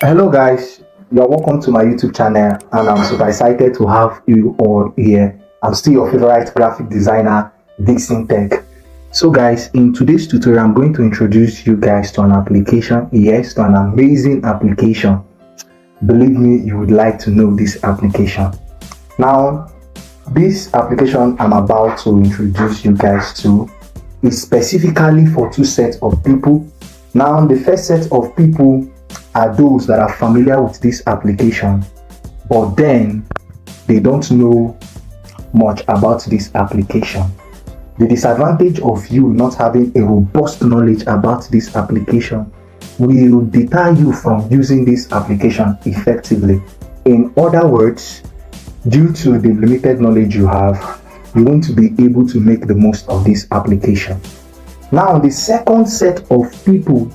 Hello guys, you are welcome to my YouTube channel and I'm super excited to have you all here. I'm still your favorite graphic designer, Vicsontech. So guys, in today's tutorial, I'm going to introduce you guys to an application, yes, to an amazing application. Believe me, you would like to know this application. Now, this application I'm about to introduce you guys to is specifically for two sets of people. Now, the first set of people are those that are familiar with this application, but then they don't know much about this application. The disadvantage of you not having a robust knowledge about this application will deter you from using this application effectively. In other words, due to the limited knowledge you have, you won't be able to make the most of this application. Now, the second set of people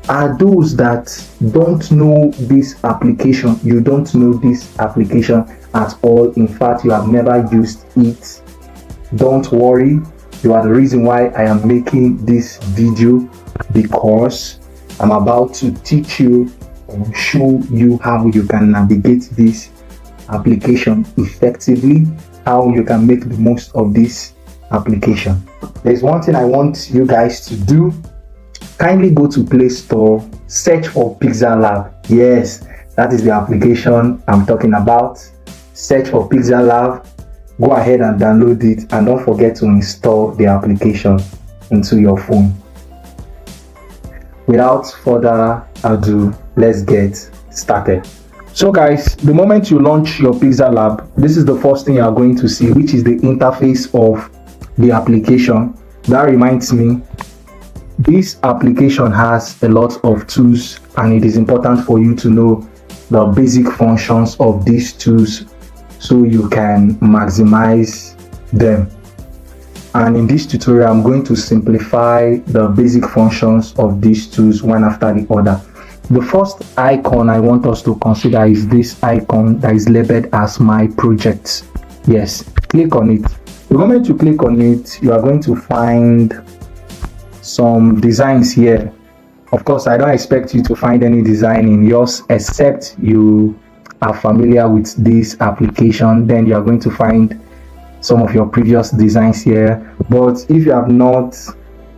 are those that don't know this application. You don't know this application at all. In fact, you have never used it. Don't worry, you are the reason why I am making this video, because I'm about to teach you and show you how you can navigate this application effectively, how you can make the most of this application. There's one thing I want you guys to do. Kindly go to Play Store, search for Pixellab. Yes, that is the application I'm talking about. Search for Pixellab, go ahead and download it, and don't forget to install the application into your phone. Without further ado, let's get started. So guys, the moment you launch your Pixellab, this is the first thing you are going to see, which is the interface of the application. That reminds me, this application has a lot of tools, and it is important for you to know the basic functions of these tools so you can maximize them. And in this tutorial, I'm going to simplify the basic functions of these tools one after the other. The first icon I want us to consider is this icon that is labeled as My Projects. Yes, click on it. The moment you click on it, you are going to find some designs here. Of course, I don't expect you to find any design in yours except you are familiar with this application. Then you are going to find some of your previous designs here. But if you have not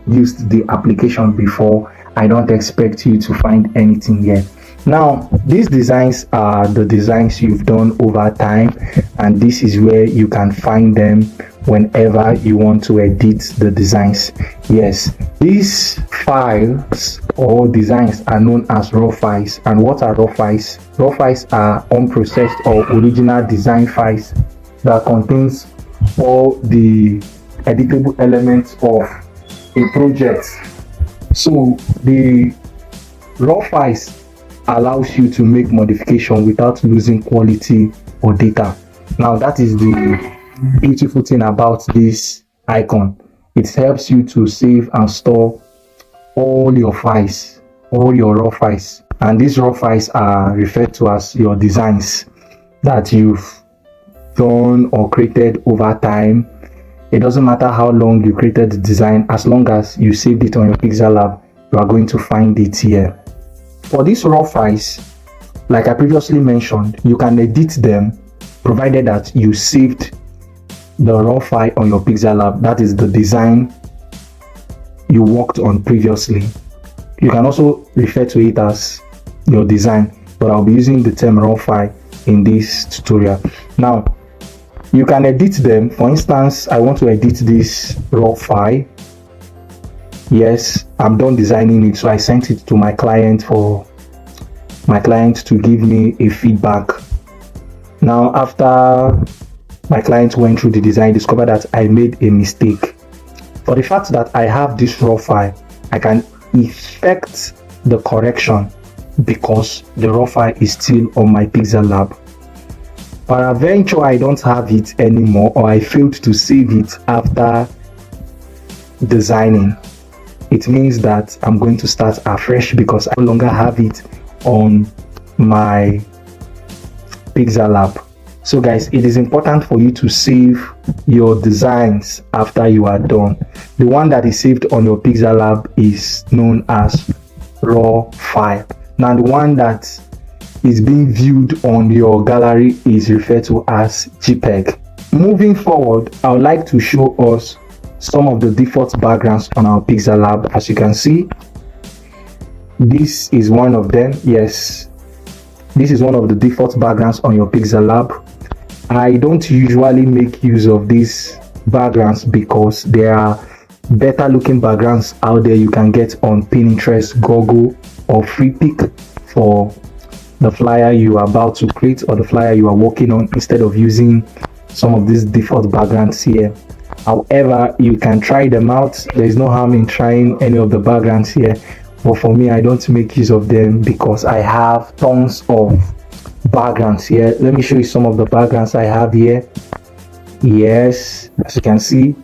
used the application before, I don't expect you to find anything here. Now, these designs are the designs you've done over time, and this is where you can find them whenever you want to edit the designs. Yes, these files or designs are known as raw files. And what are raw files? Raw files are unprocessed or original design files that contains all the editable elements of a project. So the raw files allows you to make modification without losing quality or data. Now, that is the beautiful thing about this icon. It helps you to save and store all your files, all your raw files, and these raw files are referred to as your designs that you've done or created over time. It doesn't matter how long you created the design, as long as you saved it on your Pixellab, you are going to find it here. For these raw files, like I previously mentioned, you can edit them provided that you saved the raw file on your Pixellab. That is the design you worked on previously. You can also refer to it as your design, but I'll be using the term raw file in this tutorial. Now, you can edit them. For instance, I want to edit this raw file. Yes, I'm done designing it, so I sent it to my client for my client to give me a feedback. Now, after my client went through the design, discovered that I made a mistake. For the fact that I have this raw file, I can effect the correction because the raw file is still on my Pixellab. Peradventure, I don't have it anymore, or I failed to save it after designing. It means that I'm going to start afresh because I no longer have it on my Pixellab. So guys, it is important for you to save your designs after you are done. The one that is saved on your Pixellab is known as raw file. Now the one that is being viewed on your gallery is referred to as JPEG. Moving forward, I would like to show us some of the default backgrounds on our Pixellab. As you can see, this is one of them. Yes, this is one of the default backgrounds on your Pixellab. I don't usually make use of these backgrounds because there are better looking backgrounds out there you can get on Pinterest, Google, or Freepik for the flyer you are about to create or the flyer you are working on, instead of using some of these default backgrounds here. However, you can try them out. There is no harm in trying any of the backgrounds here, but for me, I don't make use of them because I have tons of backgrounds here. Let me show you some of the backgrounds I have here. Yes, as you can see,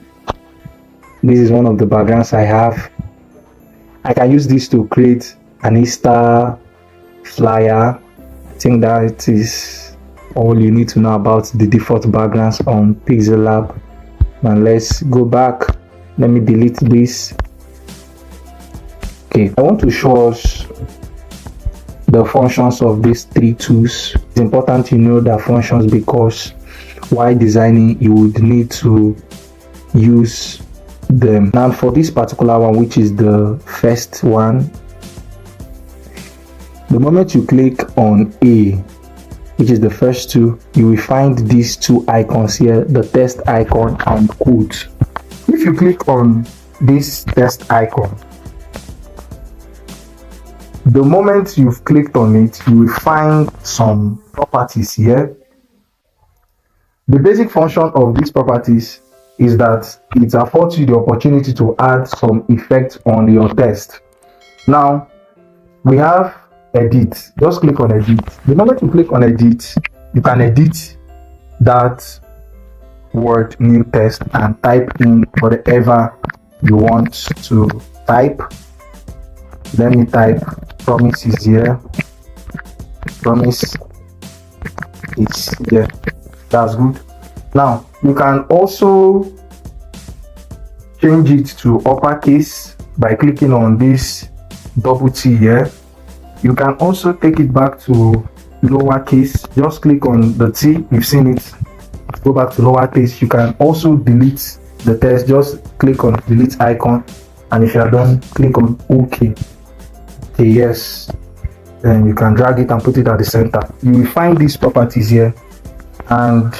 this is one of the backgrounds I have. I can use this to create an Easter flyer. I think that is all you need to know about the default backgrounds on Pixellab. Now let's go back. Let me delete this. Okay, I want to show us the functions of these three tools. It's important to know the functions because while designing you would need to use them. Now for this particular one, which is the first one, the moment you click on A, which is the first two, you will find these two icons here, the test icon and quote. If you click on this test icon, the moment you've clicked on it, you will find some properties here. The basic function of these properties is that it affords you the opportunity to add some effect on your text. Now we have edit. Just click on edit. The moment you click on edit, you can edit that word new text and type in whatever you want to type. Let me type promise is here. Promise is here. That's good. Now you can also change it to uppercase by clicking on this double T here. You can also take it back to lowercase. Just click on the T, you've seen it, go back to lowercase. You can also delete the text. Just click on delete icon, and if you are done, click on OK. Okay, yes, then you can drag it and put it at the center. You will find these properties here, and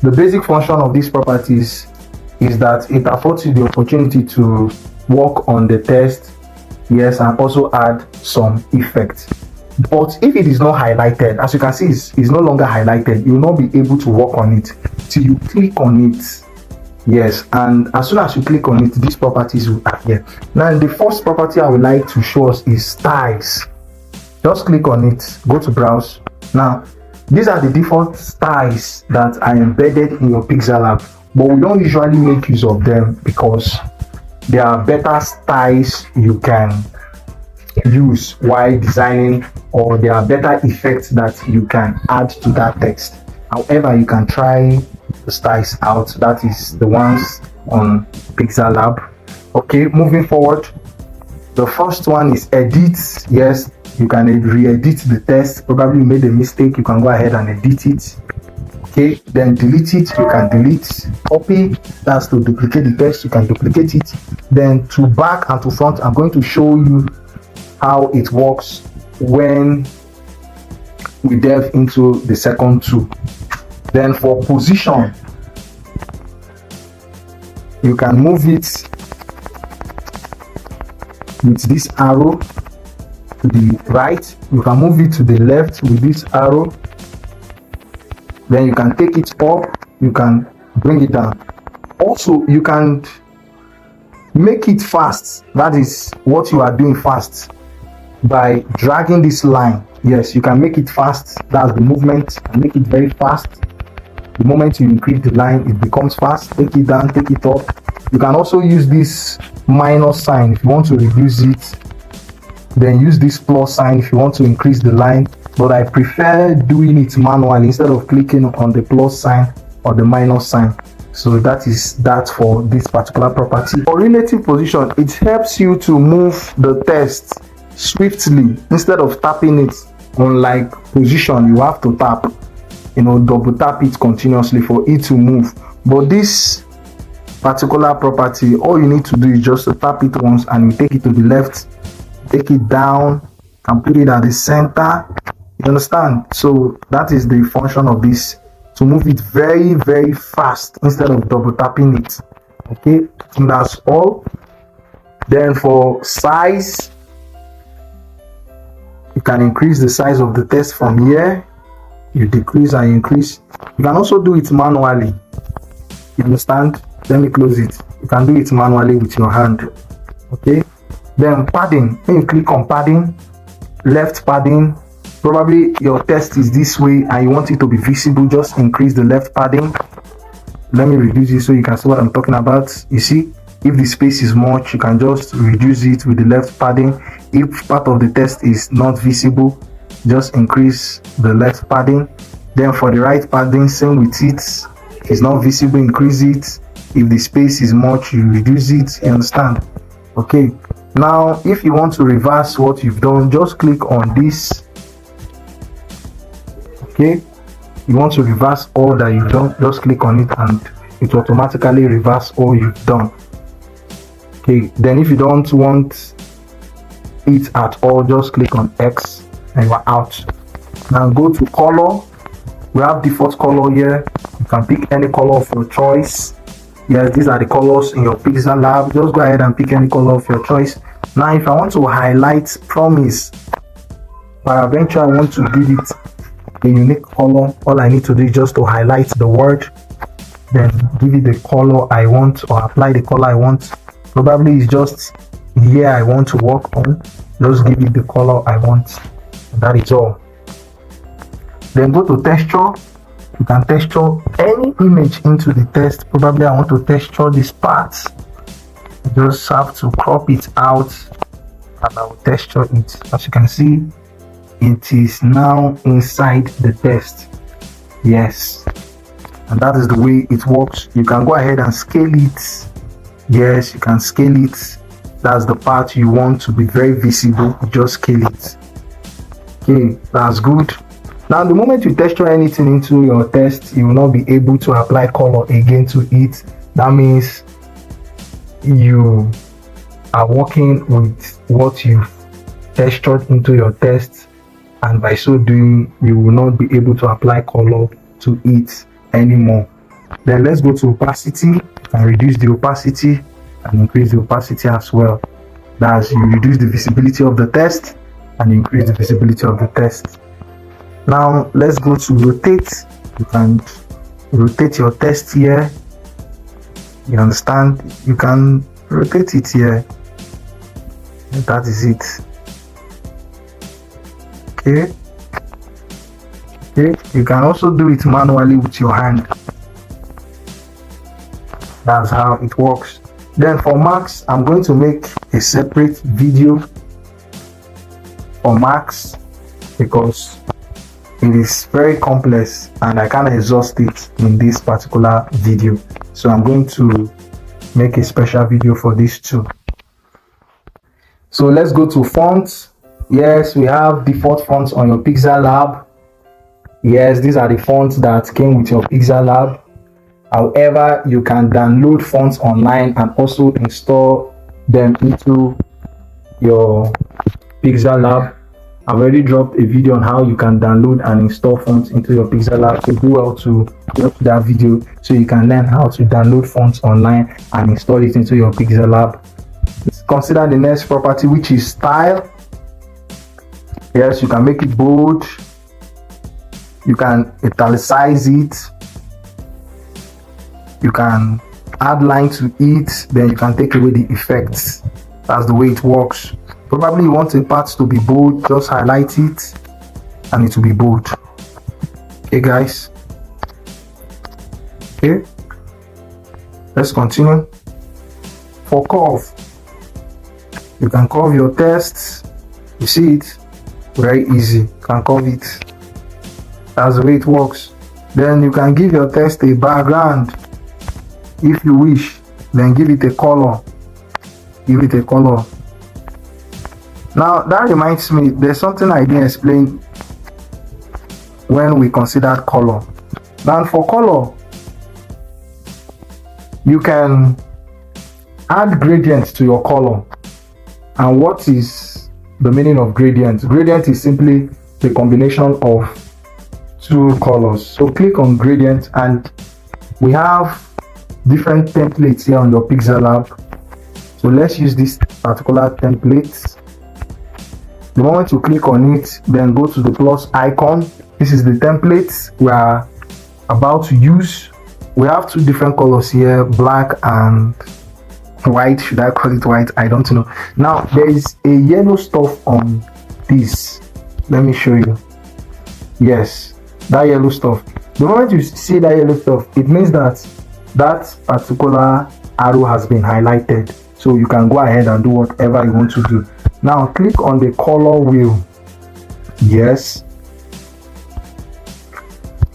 the basic function of these properties is that it affords you the opportunity to work on the text, yes, and also add some effect. But if it is not highlighted, as you can see, it's no longer highlighted, you will not be able to work on it till you click on it. Yes, and as soon as you click on it, these properties will appear. Now the first property I would like to show us is styles. Just click on it, go to browse. Now these are the default styles that are embedded in your Pixellab, but we don't usually make use of them because there are better styles you can use while designing, or there are better effects that you can add to that text. However, you can try the styles out. That is the ones on Pixellab. Okay, moving forward, the first one is edit. Yes, you can re-edit the text. Probably you made a mistake, you can go ahead and edit it. Okay, then delete it, you can delete. Copy, that's to duplicate the text, you can duplicate it. Then to back and to front, I'm going to show you how it works when we delve into the second two. Then for position, you can move it with this arrow to the right, you can move it to the left with this arrow, then you can take it up, you can bring it down. Also, you can make it fast. That is what you are doing fast by dragging this line. Yes, you can make it fast. That's the movement, and make it very fast. The moment you increase the line, it becomes fast. Take it down, take it up. You can also use this minus sign if you want to reduce it, then use this plus sign if you want to increase the line, but I prefer doing it manually instead of clicking on the plus sign or the minus sign. So that is that for this particular property. For relative position, it helps you to move the text swiftly instead of tapping it. unlike position, you have to tap, double tap it continuously for it to move. But this particular property, all you need to do is just to tap it once and you take it to the left, take it down and put it at the center. You understand? So that is the function of this, to move it very, very fast instead of double tapping it. Okay, and that's all. Then for size, you can increase the size of the test from here. You decrease and increase. You can also do it manually. You understand? Let me close it. You can do it manually with your hand. Okay, then padding. When you click on padding, left padding, probably your test is this way and you want it to be visible, just increase the left padding. Let me reduce it so you can see what I'm talking about. You see, if the space is much, you can just reduce it with the left padding. If part of the test is not visible, just increase the left padding. Then for the right padding, same with it. If it's not visible, increase it. If the space is much, you reduce it. You understand? Okay, now if you want to reverse what you've done, just click on this. Okay, you want to reverse all that you've done, just click on it and it will automatically reverse all you've done. Okay, then if you don't want it at all, just click on X and you're out. Now go to color. We have default color here. You can pick any color of your choice. Yes, these are the colors in your Pixellab. Just go ahead and pick any color of your choice. Now if I want to highlight promise, peradventure I want to give it a unique color, all I need to do is just to highlight the word, then give it the color I want or apply the color I want. Probably it's just here I want to work on, just give it the color I want, and that is all. Then go to texture. You can texture any image into the test. Probably I want to texture this part, you just have to crop it out and I will texture it. As you can see, it is now inside the test. Yes, and that is the way it works. You can go ahead and scale it. Yes, you can scale it. That's the part you want to be very visible. Just scale it. Okay, that's good. Now the moment you texture anything into your test, you will not be able to apply color again to it. That means you are working with what you've textured into your test, and by so doing you will not be able to apply color to it anymore. Then let's go to opacity and reduce the opacity and increase the opacity as well. That's, you reduce the visibility of the test and increase the visibility of the test. Now let's go to rotate. You can rotate your test here. You understand? You can rotate it here. That is it. Okay, you can also do it manually with your hand. That's how it works. Then for marks, I'm going to make a separate video for marks because it is very complex and I can't exhaust it in this particular video. So I'm going to make a special video for this too. So let's go to fonts. Yes, we have default fonts on your Pixellab. Yes, these are the fonts that came with your Pixellab. However, you can download fonts online and also install them into your Pixellab. I've already dropped a video on how you can download and install fonts into your Pixellab, so do well to watch that video so you can learn how to download fonts online and install it into your Pixellab. Consider the next property, which is style. Yes, you can make it bold, you can italicize it, you can add line to it, then you can take away the effects. That's the way it works. Probably you want a part to be bold, just highlight it and it will be bold. Okay guys, okay, let's continue. For curve, you can curve your tests. You see it, very easy, you can curve it. That's the way it works. Then you can give your test a background if you wish, then give it a color. Give it a color. Now that reminds me, there's something I didn't explain when we considered color. Now for color, you can add gradients to your color. And what is the meaning of gradient? Gradient is simply the combination of two colors. So click on gradient, and we have different templates here on your Pixellab. So let's use this particular template. The moment you click on it, then go to the plus icon. This is the template we are about to use. We have two different colors here, black and white. Should I call it white? I don't know. Now there is a yellow stuff on this. Let me show you. Yes, that yellow stuff. The moment you see that yellow stuff, it means that that particular arrow has been highlighted, so you can go ahead and do whatever you want to do. Now click on the color wheel. Yes,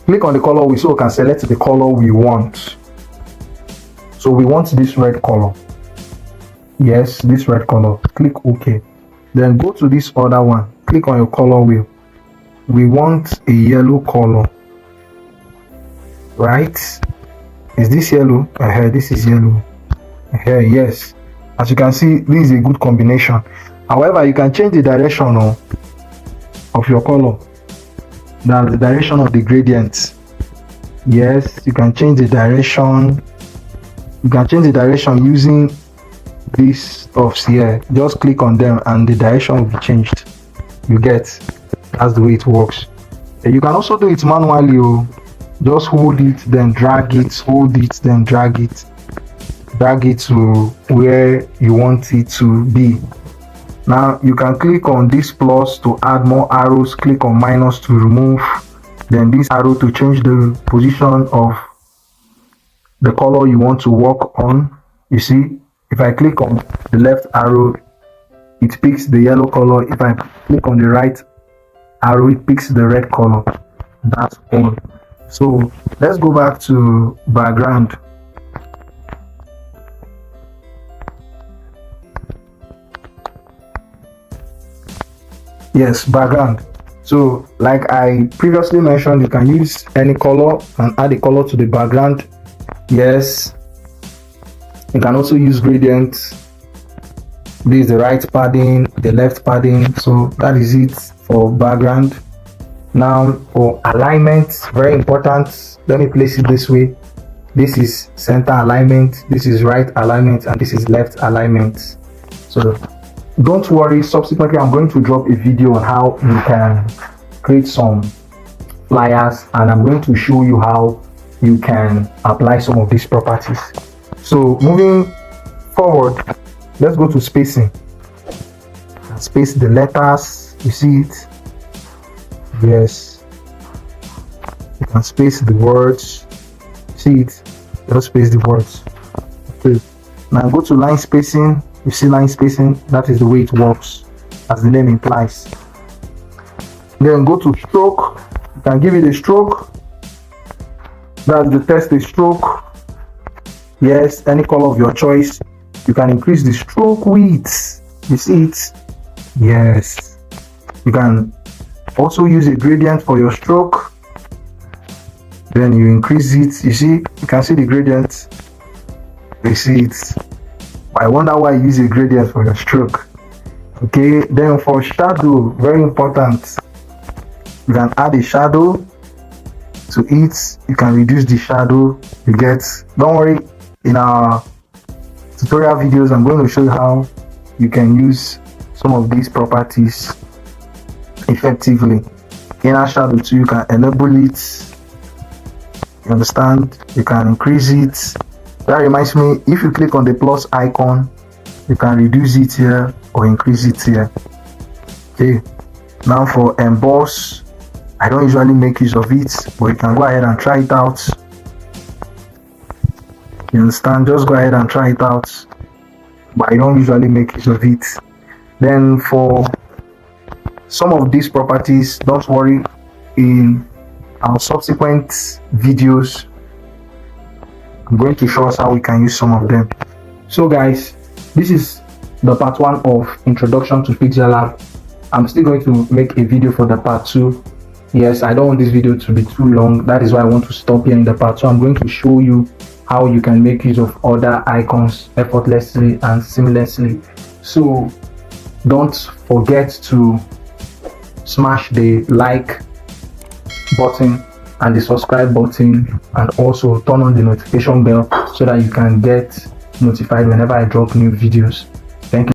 click on the color wheel so we can select the color we want. So we want this red color. Yes, this red color. Click OK. Then go to this other one. Click on your color wheel. We want a yellow color, right? Is this yellow? This is yellow. Yes, as you can see, this is a good combination. However, you can change the direction of your color. That's the direction of the gradient. Yes, you can change the direction. You can change the direction using these stuffs here. Just click on them and the direction will be changed. You get, that's the way it works. You can also do it manually. Just hold it, then drag it, hold it, then drag it to where you want it to be. Now you can click on this plus to add more arrows, click on minus to remove, then this arrow to change the position of the color you want to work on. You see, if I click on the left arrow, it picks the yellow color. If I click on the right arrow, it picks the red color. That's all. So let's go back to background. Yes, background. So like I previously mentioned, you can use any color and add a color to the background. Yes, you can also use gradients. This is the right padding, the left padding. So that is it for background. Now for alignment, very important. Let me place it this way. This is center alignment, this is right alignment, and this is left alignment. So don't worry, subsequently I'm going to drop a video on how you can create some flyers, and I'm going to show you how you can apply some of these properties. So moving forward, let's go to spacing. Space the letters, you see it. Yes, you can space the words. See it, just space the words. Okay, now go to line spacing. You see line spacing, that is the way it works, as the name implies. Then go to stroke. You can give it a stroke. That's the test a stroke. Yes, any color of your choice. You can increase the stroke width. You see it? Yes. You can also use a gradient for your stroke. Then you increase it. You see, you can see the gradient. You see it. I wonder why you use a gradient for your stroke. Okay, then for shadow, very important. You can add a shadow to it. You can reduce the shadow. You get. Don't worry. In our tutorial videos, I'm going to show you how you can use some of these properties effectively. Inner shadow too, you can enable it. You understand? You can increase it. That reminds me, if you click on the plus icon, you can reduce it here or increase it here. Okay, now for emboss, I don't usually make use of it, but you can go ahead and try it out. You understand? Just go ahead and try it out, but I don't usually make use of it. Then for some of these properties, don't worry, in our subsequent videos I'm going to show us how we can use some of them. So guys, this is the part 1 of introduction to Pixellab. I'm still going to make a video for the part 2. Yes, I don't want this video to be too long. That is why I want to stop here in the part. So I'm going to show you how you can make use of other icons effortlessly and seamlessly. So don't forget to smash the like button and the subscribe button, and also turn on the notification bell so that you can get notified whenever I drop new videos.